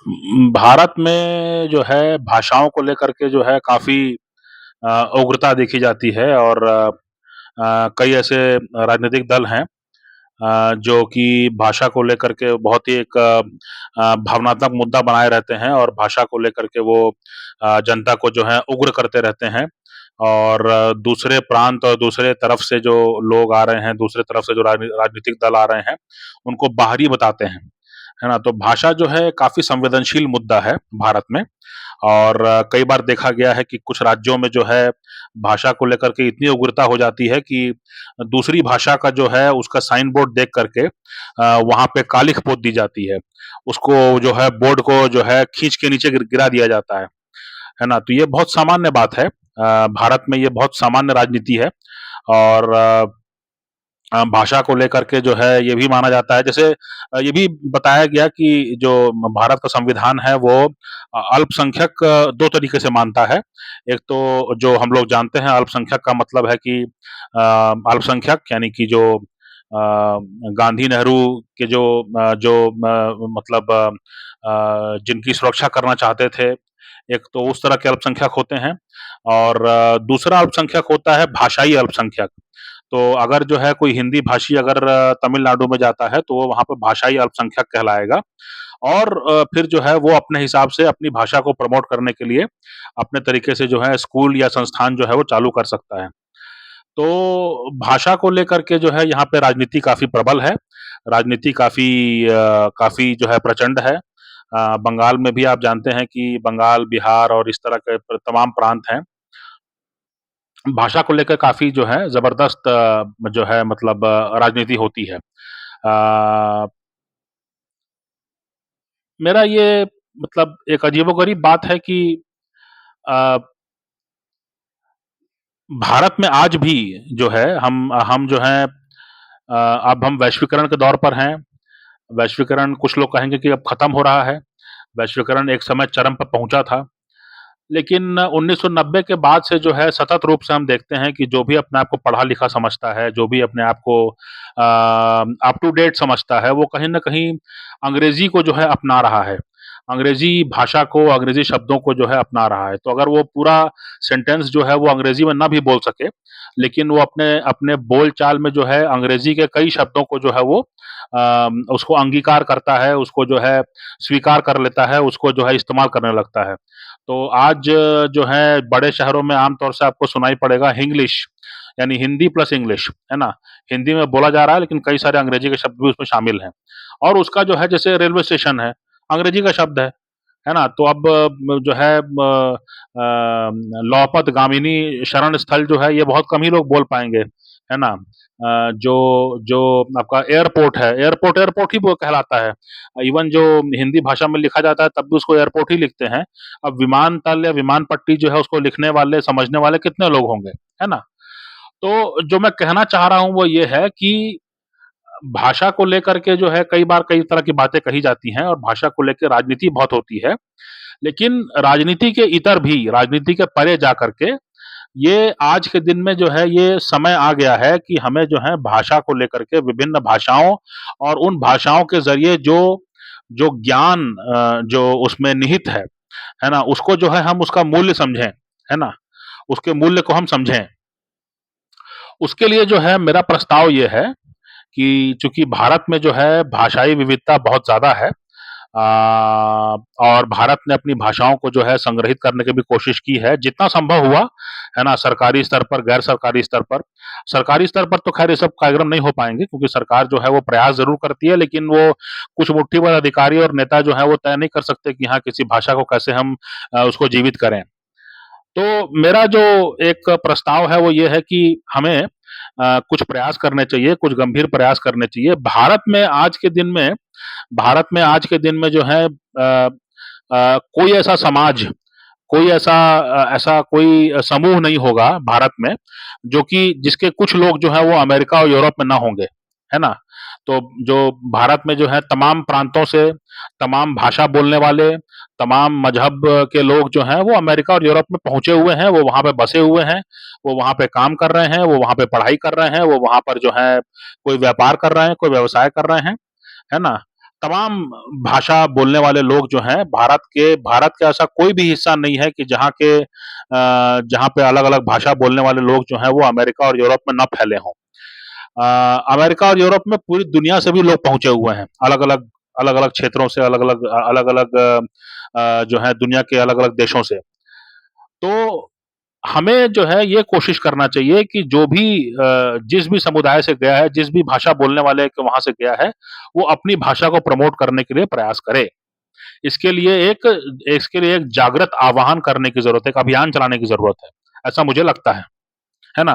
भारत में जो है भाषाओं को लेकर के जो है काफ़ी उग्रता देखी जाती है और कई ऐसे राजनीतिक दल हैं जो कि भाषा को लेकर के बहुत ही एक भावनात्मक मुद्दा बनाए रहते हैं और भाषा को लेकर के वो जनता को जो है उग्र करते रहते हैं और दूसरे प्रांत और दूसरे तरफ से जो लोग आ रहे हैं, दूसरे तरफ से जो राजनीतिक दल आ रहे हैं, उनको बाहरी बताते हैं, है ना? तो भाषा जो है काफ़ी संवेदनशील मुद्दा है भारत में और कई बार देखा गया है कि कुछ राज्यों में जो है भाषा को लेकर के इतनी उग्रता हो जाती है कि दूसरी भाषा का जो है उसका साइन बोर्ड देख करके वहाँ पे कालिख पोत दी जाती है। उसको जो है बोर्ड को जो है खींच के नीचे गिरा दिया जाता है ना? तो ये बहुत सामान्य बात है। भारत में ये बहुत सामान्य राजनीति है और भाषा को लेकर के जो है ये भी माना जाता है जैसे ये भी बताया गया कि जो भारत का संविधान है वो अल्पसंख्यक 2 तरीके से मानता है। एक तो जो हम लोग जानते हैं अल्पसंख्यक का मतलब है कि अल्पसंख्यक यानी कि जो गांधी नेहरू के जो मतलब जिनकी सुरक्षा करना चाहते थे, एक तो उस तरह के अल्पसंख्यक होते हैं और दूसरा अल्पसंख्यक होता है भाषाई अल्पसंख्यक। तो अगर जो है कोई हिंदी भाषी अगर तमिलनाडु में जाता है, तो वो वहाँ पे भाषाई अल्पसंख्यक कहलाएगा और फिर जो है वो अपने हिसाब से अपनी भाषा को प्रमोट करने के लिए अपने तरीके से जो है स्कूल या संस्थान जो है वो चालू कर सकता है। तो भाषा को लेकर के जो है यहाँ पे राजनीति काफ़ी प्रबल है, राजनीति काफ़ी जो है प्रचंड है। बंगाल में भी आप जानते हैं कि बंगाल, बिहार और इस तरह के तमाम प्रांत हैं। भाषा को लेकर काफ़ी जो है ज़बरदस्त जो है मतलब राजनीति होती है। मेरा ये मतलब एक अजीबो-गरीब बात है कि अ, भारत में आज भी जो है हम जो हैं अब हम वैश्वीकरण के दौर पर हैं। वैश्वीकरण कुछ लोग कहेंगे कि अब खत्म हो रहा है। वैश्वीकरण एक समय चरम पर पहुँचा था। लेकिन 1990 के बाद से जो है सतत रूप से हम देखते हैं कि जो भी अपने आप को पढ़ा-लिखा समझता है, जो भी अपने आप को अप टू डेट समझता है, वो कहीं न कहीं अंग्रेज़ी को जो है अपना रहा है। अंग्रेज़ी भाषा को, अंग्रेज़ी शब्दों को जो है अपना रहा है। तो अगर वो पूरा सेंटेंस जो है वो अंग्रेज़ी में ना भी बोल सके, लेकिन वो अपने अपने बोल-चाल में जो है अंग्रेज़ी के कई शब्दों को जो है वो उसको अंगीकार करता है, उसको जो है स्वीकार कर लेता है, उसको जो है इस्तेमाल करने लगता है। तो आज जो है बड़े शहरों में आम तौर से आपको सुनाई पड़ेगा हिंग्लिश यानी हिंदी प्लस इंग्लिश, है ना? हिंदी में बोला जा रहा है लेकिन कई सारे अंग्रेजी के शब्द भी उसमें शामिल हैं। और उसका जो है जैसे रेलवे स्टेशन है, अंग्रेजी का शब्द है ना? तो अब जो है लौपत गामिनी शरण स्थल जो है ये बहुत कम ही लोग बोल पाएँगे, है ना? जो जो आपका एयरपोर्ट है, एयरपोर्ट एयरपोर्ट ही वो कहलाता है। इवन जो हिंदी भाषा में लिखा जाता है तब भी उसको एयरपोर्ट ही लिखते हैं। अब विमानतल या विमान पट्टी जो है उसको लिखने वाले, समझने वाले कितने लोग होंगे, है ना? तो जो मैं कहना चाह रहा हूँ वो ये है कि भाषा को लेकर के जो है कई बार कई तरह की बातें कही जाती हैं और भाषा को लेके राजनीति बहुत होती है। लेकिन राजनीति के इतर भी, राजनीति के परे जाकर के ये आज के दिन में जो है ये समय आ गया है कि हमें जो है भाषा को लेकर के विभिन्न भाषाओं और उन भाषाओं के ज़रिए जो जो ज्ञान जो उसमें निहित है ना? उसको जो है हम उसका मूल्य समझें, है ना? उसके मूल्य को हम समझें। उसके लिए जो है मेरा प्रस्ताव ये है कि चूँकि भारत में जो है भाषाई विविधता बहुत ज़्यादा है और भारत ने अपनी भाषाओं को जो है संग्रहित करने की भी कोशिश की है, जितना संभव हुआ, है ना? सरकारी स्तर पर, गैर सरकारी स्तर पर। सरकारी स्तर पर तो ख़ैर ये सब कार्यक्रम नहीं हो पाएँगे क्योंकि सरकार जो है वो प्रयास ज़रूर करती है, लेकिन वो कुछ मुट्ठी भर अधिकारी और नेता जो हैं वो तय नहीं कर सकते कि हाँ, किसी भाषा को कैसे हम उसको जीवित करें। तो मेरा जो एक प्रस्ताव है वो ये है कि हमें कुछ प्रयास करने चाहिए, कुछ गंभीर प्रयास करने चाहिए। भारत में आज के दिन में जो है कोई ऐसा समाज, कोई ऐसा कोई समूह नहीं होगा भारत में, जो कि जिसके कुछ लोग जो हैं वो अमेरिका और यूरोप में ना होंगे, है ना? तो जो भारत में जो है तमाम प्रांतों से, तमाम भाषा बोलने वाले, तमाम मज़हब के लोग जो हैं वो अमेरिका और यूरोप में पहुँचे हुए हैं, वो वहाँ पे बसे हुए हैं, वो वहाँ पे काम कर रहे हैं, वो वहाँ पे पढ़ाई कर रहे हैं, वो वहाँ पर जो है कोई व्यापार कर रहे हैं, कोई व्यवसाय कर रहे हैं, है ना? तमाम भाषा बोलने वाले लोग जो हैं भारत के ऐसा कोई भी हिस्सा नहीं है कि जहाँ पे अलग-अलग भाषा बोलने वाले लोग जो हैं वो अमेरिका और यूरोप में ना फैले हों। अमेरिका और यूरोप में पूरी दुनिया से भी लोग पहुँचे हुए हैं। अलग-अलग क्षेत्रों से अलग-अलग जो है दुनिया के अलग-अलग देशों से। तो हमें जो है ये कोशिश करना चाहिए कि जो भी जिस भी समुदाय से गया है, जिस भी भाषा बोलने वाले के वहाँ से गया है, वो अपनी भाषा को प्रमोट करने के लिए प्रयास करे। इसके लिए एक इसके लिए एक जागृत आह्वान करने की ज़रूरत है, एक अभियान चलाने की ज़रूरत है। ऐसा मुझे लगता है ना?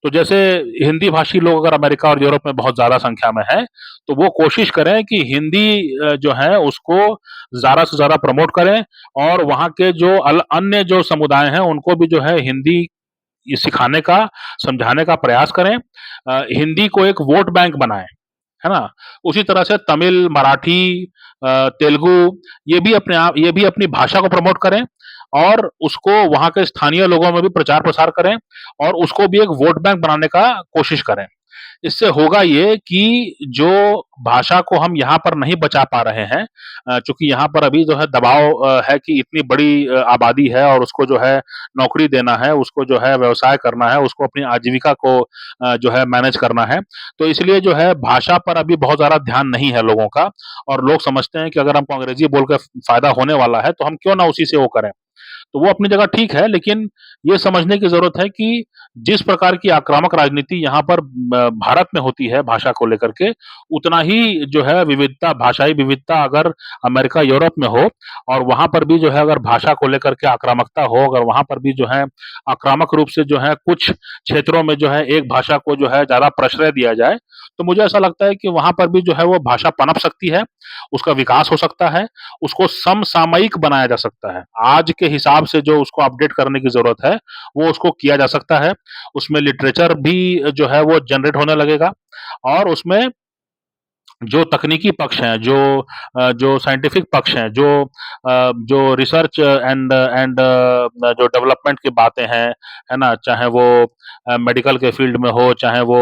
तो जैसे हिंदी भाषी लोग अगर अमेरिका और यूरोप में बहुत ज़्यादा संख्या में हैं, तो वो कोशिश करें कि हिंदी जो है उसको ज़्यादा से ज़्यादा प्रमोट करें और वहाँ के जो अन्य जो समुदाय हैं, उनको भी जो है हिंदी ये सिखाने का, समझाने का प्रयास करें। हिंदी को एक वोट बैंक बनाएँ, है ना? उसी तरह से तमिल, मराठी तेलुगु ये भी अपनी भाषा को प्रमोट करें और उसको वहाँ के स्थानीय लोगों में भी प्रचार-प्रसार करें और उसको भी एक वोट बैंक बनाने का कोशिश करें। इससे होगा ये कि जो भाषा को हम यहाँ पर नहीं बचा पा रहे हैं चूँकि यहाँ पर अभी जो है दबाव है कि इतनी बड़ी आबादी है और उसको जो है नौकरी देना है, उसको जो है व्यवसाय करना है, उसको अपनी आजीविका को जो है मैनेज करना है। तो इसलिए जो है भाषा पर अभी बहुत ज़्यादा ध्यान नहीं है लोगों का और लोग समझते हैं कि अगर हमको अंग्रेज़ी बोल के फ़ायदा होने वाला है, तो हम क्यों ना उसी से वो करें। तो वो अपनी जगह ठीक है, लेकिन ये समझने की ज़रूरत है कि जिस प्रकार की आक्रामक राजनीति यहाँ पर भारत में होती है भाषा को लेकर के, उतना ही जो है भाषाई विविधता अगर अमेरिका, यूरोप में हो और वहाँ पर भी जो है अगर भाषा को लेकर के आक्रामकता हो, अगर वहाँ पर भी जो है आक्रामक रूप से जो है कुछ क्षेत्रों में जो है एक भाषा को जो है ज़्यादा प्रश्रय दिया जाए, तो मुझे ऐसा लगता है कि वहाँ पर भी जो है वो भाषा पनप सकती है, उसका विकास हो सकता है, उसको समसामयिक बनाया जा सकता है। आज के हिसाब से जो उसको अपडेट करने की ज़रूरत है, वो उसको किया जा सकता है। उसमें लिटरेचर भी जो है वो जनरेट होने लगेगा और उसमें जो तकनीकी पक्ष हैं, जो साइंटिफिक पक्ष हैं, जो रिसर्च एंड जो डेवलपमेंट की बातें हैं, है ना? चाहे वो मेडिकल के फ़ील्ड में हो, चाहे वो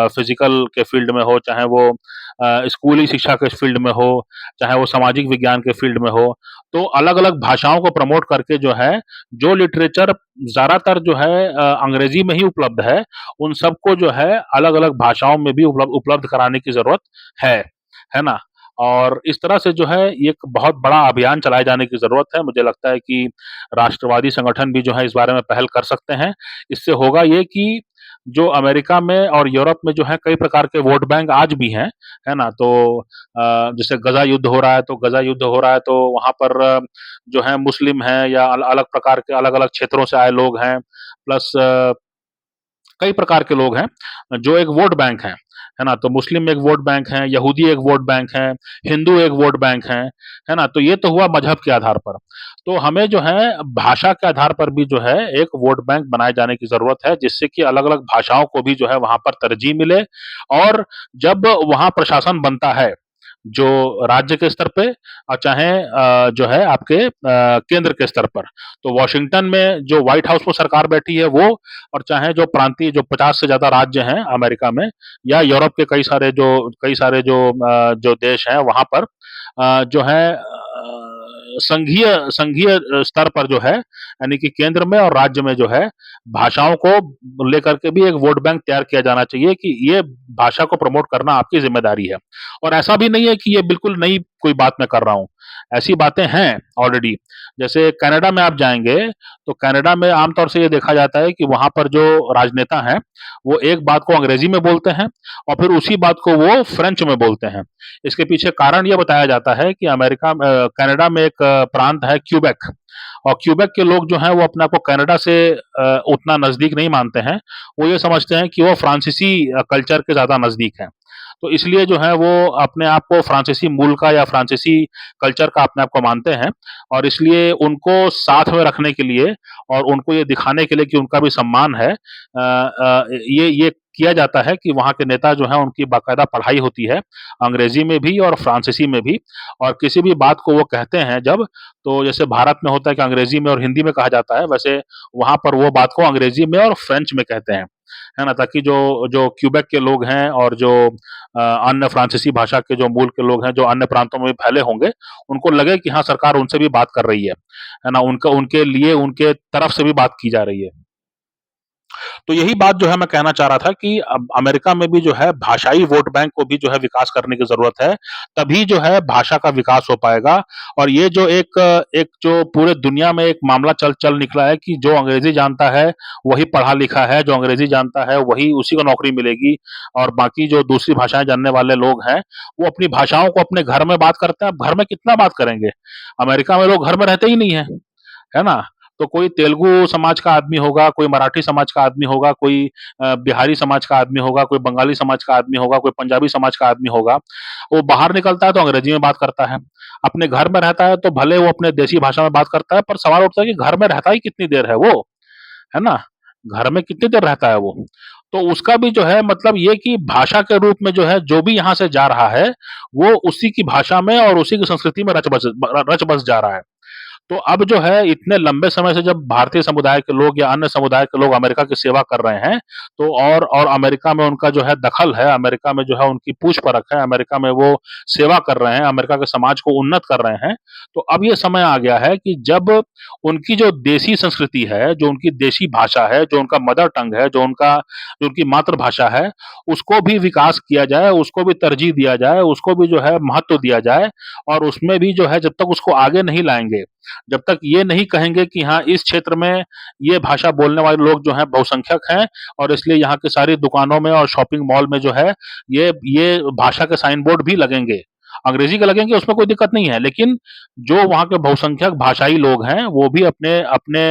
फ़िज़िकल के फ़ील्ड में हो, चाहे वो स्कूली शिक्षा के फ़ील्ड में हो, चाहे वो सामाजिक विज्ञान के फ़ील्ड में हो, तो अलग-अलग भाषाओं को प्रमोट करके जो है, जो लिटरेचर ज़्यादातर जो है अंग्रेज़ी में ही उपलब्ध है, उन सबको जो है अलग-अलग भाषाओं में भी उपलब्ध कराने की ज़रूरत है। है ना? और इस तरह से जो है ये एक बहुत बड़ा अभियान चलाए जाने की ज़रूरत है। मुझे लगता है कि राष्ट्रवादी संगठन भी जो है इस बारे में पहल कर सकते हैं। इससे होगा ये कि जो अमेरिका में और यूरोप में जो है कई प्रकार के वोट बैंक आज भी हैं, है ना? तो जैसे गज़ा युद्ध हो रहा है तो वहाँ पर जो है मुस्लिम हैं या अलग प्रकार के अलग-अलग क्षेत्रों से आए लोग हैं, प्लस कई प्रकार के लोग हैं, जो एक वोट बैंक हैं, है ना? तो मुस्लिम एक वोट बैंक हैं, यहूदी एक वोट बैंक हैं, हिंदू एक वोट बैंक हैं, है ना? तो ये तो हुआ मज़हब के आधार पर। तो हमें जो है भाषा के आधार पर भी जो है एक वोट बैंक बनाए जाने की ज़रूरत है, जिससे कि अलग-अलग भाषाओं को भी जो है वहाँ पर तरजीह मिले और जब वहाँ प्रशासन बनता है, जो राज्य के स्तर पे और चाहे जो है आपके केंद्र के स्तर पर। तो वॉशिंगटन में जो व्हाइट हाउस में सरकार बैठी है वो और चाहे जो प्रांतीय जो 50 से ज़्यादा राज्य हैं अमेरिका में या यूरोप के कई सारे जो देश हैं वहाँ पर जो है संघीय संघीय स्तर पर जो है यानी कि केंद्र में और राज्य में जो है भाषाओं को लेकर के भी एक वोट बैंक तैयार किया जाना चाहिए कि ये भाषा को प्रमोट करना आपकी ज़िम्मेदारी है। और ऐसा भी नहीं है कि ये बिल्कुल नई कोई बात मैं कर रहा हूँ। ऐसी बातें हैं ऑलरेडी। जैसे कनाडा में आप जाएँगे, तो कनाडा में आम तौर से ये देखा जाता है कि वहाँ पर जो राजनेता हैं, वो एक बात को अंग्रेज़ी में बोलते हैं और फिर उसी बात को वो फ्रेंच में बोलते हैं। इसके पीछे कारण ये बताया जाता है कि कनाडा में एक प्रांत है क्यूबेक और क्यूबेक के लोग जो हैं वो अपने आप को कनाडा से उतना नज़दीक नहीं मानते हैं। वो ये समझते हैं कि वो फ्रांसीसी कल्चर के ज़्यादा नज़दीक हैं। तो इसलिए जो है वो अपने आप को फ्रांसीसी मूल का या फ्रांसीसी कल्चर का अपने आप को मानते हैं और इसलिए उनको साथ में रखने के लिए और उनको ये दिखाने के लिए कि उनका भी सम्मान है ये किया जाता है कि वहाँ के नेता जो हैं उनकी बाकायदा पढ़ाई होती है, अंग्रेज़ी में भी और फ्रांसीसी में भी और किसी भी बात को वो कहते हैं जब, तो जैसे भारत में होता है कि अंग्रेज़ी में और हिंदी में कहा जाता है, वैसे वहाँ पर वो बात को अंग्रेज़ी में और फ्रेंच में कहते हैं। है ना? ताकि जो जो क्यूबेक के लोग हैं और जो अन्य फ्रांसीसी भाषा के जो मूल के लोग हैं, जो अन्य प्रांतों में भी फैले होंगे, उनको लगे कि हाँ, सरकार उनसे भी बात कर रही है ना? उनका उनके लिए उनके तरफ से भी बात की जा रही है। तो यही बात जो है मैं कहना चाह रहा था कि अब अमेरिका में भी जो है भाषाई वोट बैंक को भी जो है विकास करने की ज़रूरत है, तभी जो है भाषा का विकास हो पाएगा और ये जो एक जो पूरे दुनिया में एक मामला चल चल निकला है कि जो अंग्रेज़ी जानता है, वही पढ़ा-लिखा है, जो अंग्रेज़ी जानता है, वही उसी को नौकरी मिलेगी और बाकी जो दूसरी भाषाएँ जानने वाले लोग हैं, वो अपनी भाषाओं को अपने घर में बात करते हैं, अब घर में कितना बात करेंगे? अमेरिका में लोग घर में रहते ही नहीं हैं। है ना? तो कोई तेलुगु समाज का आदमी होगा, कोई मराठी समाज का आदमी होगा, कोई बिहारी समाज का आदमी होगा, कोई बंगाली समाज का आदमी होगा, कोई पंजाबी समाज का आदमी होगा। वो बाहर निकलता है तो अंग्रेजी में बात करता है। अपने घर में रहता है तो भले वो अपने देशी भाषा में बात करता है, पर सवाल उठता है कि घर में रहता ही कितनी देर है वो, है ना? घर में कितनी देर रहता है वो? तो उसका भी जो है मतलब ये कि भाषा के रूप में जो है, जो भी यहाँ से जा रहा है, वो उसी की भाषा में और उसी की संस्कृति में रच बस जा रहा है। तो अब जो है इतने लंबे समय से जब भारतीय समुदाय के लोग या अन्य समुदाय के लोग अमेरिका की सेवा कर रहे हैं, तो और अमेरिका में उनका जो है दखल है, अमेरिका में जो है उनकी पूछ-परख है, अमेरिका में वो सेवा कर रहे हैं, अमेरिका के समाज को उन्नत कर रहे हैं। तो अब ये समय आ गया है कि जब उनकी जो देशी संस्कृति है, जो उनकी देशी भाषा है, जो उनका मदर टंग है, जो उनकी मातृभाषा है, उसको भी विकास किया जाए, उसको भी तरजीह दिया जाए, उसको भी जो है महत्व दिया जाए और उसमें भी जो है जब तक उसको आगे नहीं लाएँगे, जब तक ये नहीं कहेंगे कि हाँ, इस क्षेत्र में ये भाषा बोलने वाले लोग जो हैं बहुसंख्यक हैं और इसलिए यहाँ की सारी दुकानों में और शॉपिंग मॉल में जो है ये भाषा के साइन बोर्ड भी लगेंगे। अंग्रेजी के लगेंगे उसमें कोई दिक्कत नहीं है, लेकिन जो वहाँ के बहुसंख्यक भाषाई लोग हैं, वो भी अपने अपने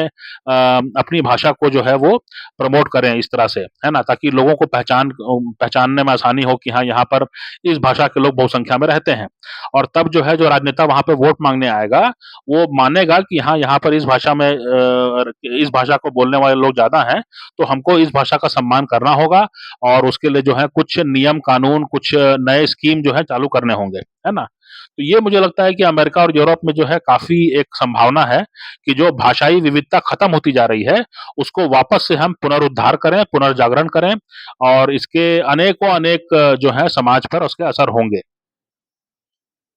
अपनी भाषा को जो है वो प्रमोट करें इस तरह से, है ना? ताकि लोगों को पहचानने में आसानी हो कि हाँ, यहाँ पर इस भाषा के लोग बहुसंख्या में रहते हैं। और तब जो है जो राजनेता वहाँ पे वोट माँगने आएगा, वो मानेगा कि हाँ, यहाँ पर इस भाषा को बोलने वाले लोग ज़्यादा हैं, तो हमको इस भाषा का सम्मान करना होगा और उसके लिए जो है कुछ नियम कानून, कुछ नए स्कीम जो है चालू करने होंगे, है ना? तो ये मुझे लगता है कि अमेरिका और यूरोप में जो है काफ़ी एक संभावना है कि जो भाषाई विविधता खत्म होती जा रही है, उसको वापस से हम पुनरुद्धार करें, पुनर्जागरण करें और इसके अनेकों अनेक जो है समाज पर उसके असर होंगे।